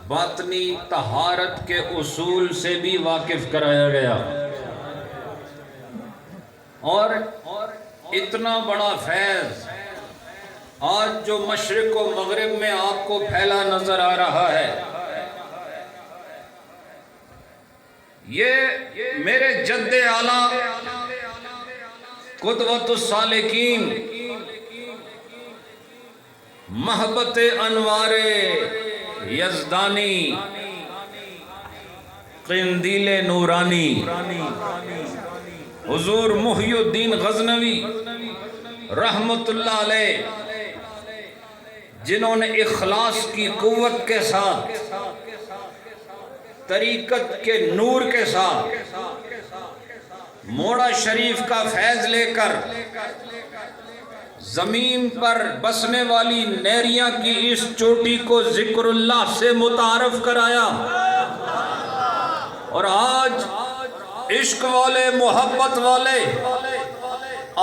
باطنی طہارت کے اصول سے بھی واقف کرایا گیا، اور اتنا بڑا فیض آج جو مشرق و مغرب میں آپ کو پھیلا نظر آ رہا ہے، یہ میرے جد اعلیٰ قدوۃ السالکین محبت انوار یزدانی قندیل نورانی حضور محی الدین غزنوی رحمت اللہ علیہ، جنہوں نے اخلاص کی قوت کے ساتھ، طریقت کے نور کے ساتھ موڑا شریف کا فیض لے کر زمین پر بسنے والی نیریاں کی اس چوٹی کو ذکر اللہ سے متعارف کرایا، اور آج عشق والے، محبت والے،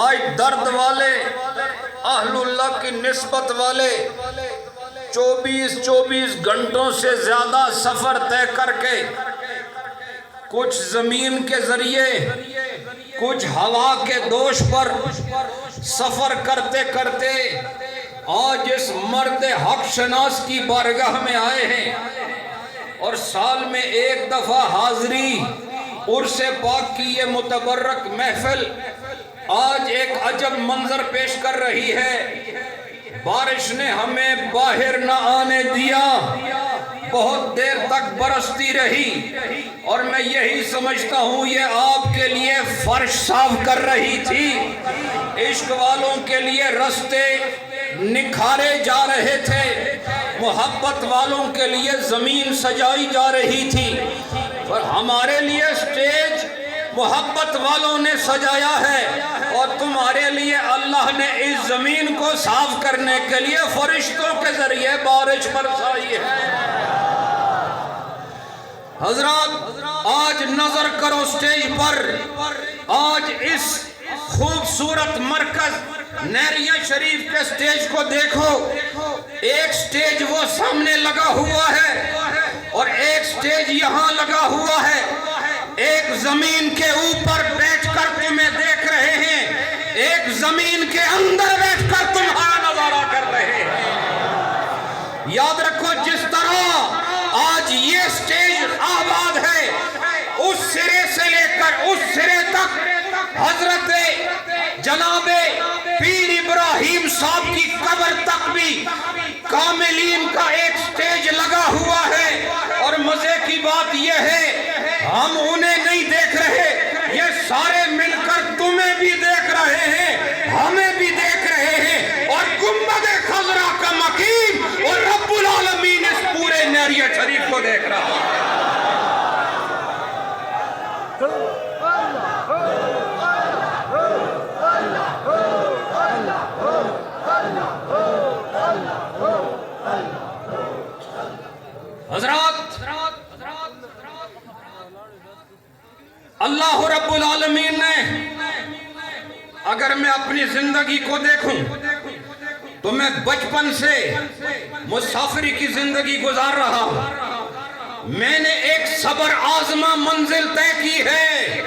آج درد والے، اہل اللہ کی نسبت والے 24 گھنٹوں سے زیادہ سفر طے کر کے، کچھ زمین کے ذریعے، کچھ ہوا کے دوش پر سفر کرتے کرتے آج اس مرد حق شناس کی بارگاہ میں آئے ہیں، اور سال میں ایک دفعہ حاضری عرس پاک کی یہ متبرک محفل آج ایک عجب منظر پیش کر رہی ہے۔ بارش نے ہمیں باہر نہ آنے دیا، بہت دیر تک برستی رہی، اور میں یہی سمجھتا ہوں یہ آپ کے لیے فرش صاف کر رہی تھی، عشق والوں کے لیے رستے نکھارے جا رہے تھے، محبت والوں کے لیے زمین سجائی جا رہی تھی، اور ہمارے لیے سٹیج محبت والوں نے سجایا ہے، اور تمہارے لیے اللہ نے اس زمین کو صاف کرنے کے لیے فرشتوں کے ذریعے بارش برسائی ہے۔ حضرات آج نظر کرو سٹیج پر، آج اس خوبصورت مرکز نیریہ شریف کے سٹیج کو دیکھو، ایک سٹیج وہ سامنے لگا ہوا ہے اور ایک سٹیج یہاں لگا ہوا ہے، ایک زمین کے اوپر بیٹھ کر تمہیں دیکھ رہے ہیں، ایک زمین کے اندر بیٹھ کر تمہارا نظارہ کر رہے ہیں۔ یاد رکھو جس طرح آج یہ سٹیج آباد ہے، اس سرے سے لے کر اس سرے تک حضرت جناب پیر ابراہیم صاحب کی قبر تک بھی کاملین کا ایک سٹیج لگا ہوا ہے، اور مزے کی بات یہ ہے ہم انہیں نہیں دیکھ رہے، یہ سارے مل کر تمہیں بھی دیکھ رہے ہیں، ہمیں بھی دیکھ رہے ہیں، اور گنبد خضرا کا مقیم اور رب العالمین اس پورے نیریہ شریف کو دیکھ رہا ہے۔ حضرات اللہ رب العالمین نے، اگر میں اپنی زندگی کو دیکھوں تو میں بچپن سے مسافری کی زندگی گزار رہا ہوں، میں نے ایک صبر آزما منزل طے کی ہے۔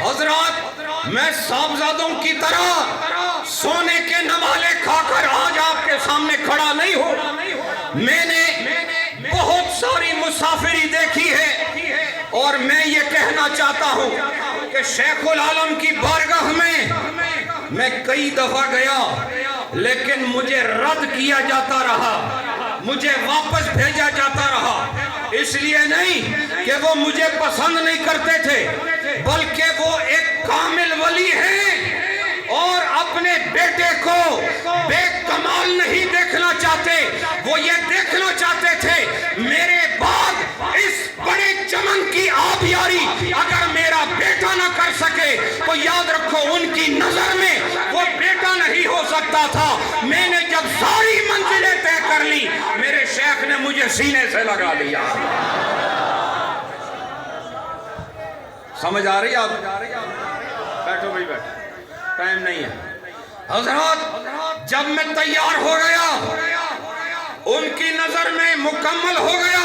حضرات میں صاحبزادوں کی طرح سونے کے نوالے کھا کر آج آپ کے سامنے کھڑا نہیں ہوں، میں نے بہت ساری مسافری دیکھی ہے، اور میں یہ کہنا چاہتا ہوں کہ شیخ العالم کی بارگاہ میں کئی دفعہ گیا، لیکن مجھے رد کیا جاتا رہا، مجھے واپس بھیجا جاتا رہا، اس لیے نہیں کہ وہ مجھے پسند نہیں کرتے تھے، بلکہ وہ ایک کامل ولی ہیں اور اپنے بیٹے کو بے کمال نہیں دیکھنا چاہتے، وہ یہ دیکھنا چاہتے تھے میرے بعد اس بڑے چمن کی آبیاری اگر میرا بیٹا نہ کر سکے تو یاد رکھو ان کی نظر میں وہ بیٹا نہیں ہو سکتا تھا۔ میں نے جب ساری منزلیں طے کر لی، میرے شیخ نے مجھے سینے سے لگا دیا۔ سمجھ آ رہی آپ؟ بیٹھو بھائی بیٹھو، ٹائم نہیں ہے۔ حضرات جب میں تیار ہو گیا، ان کی نظر میں مکمل ہو گیا،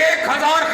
1,000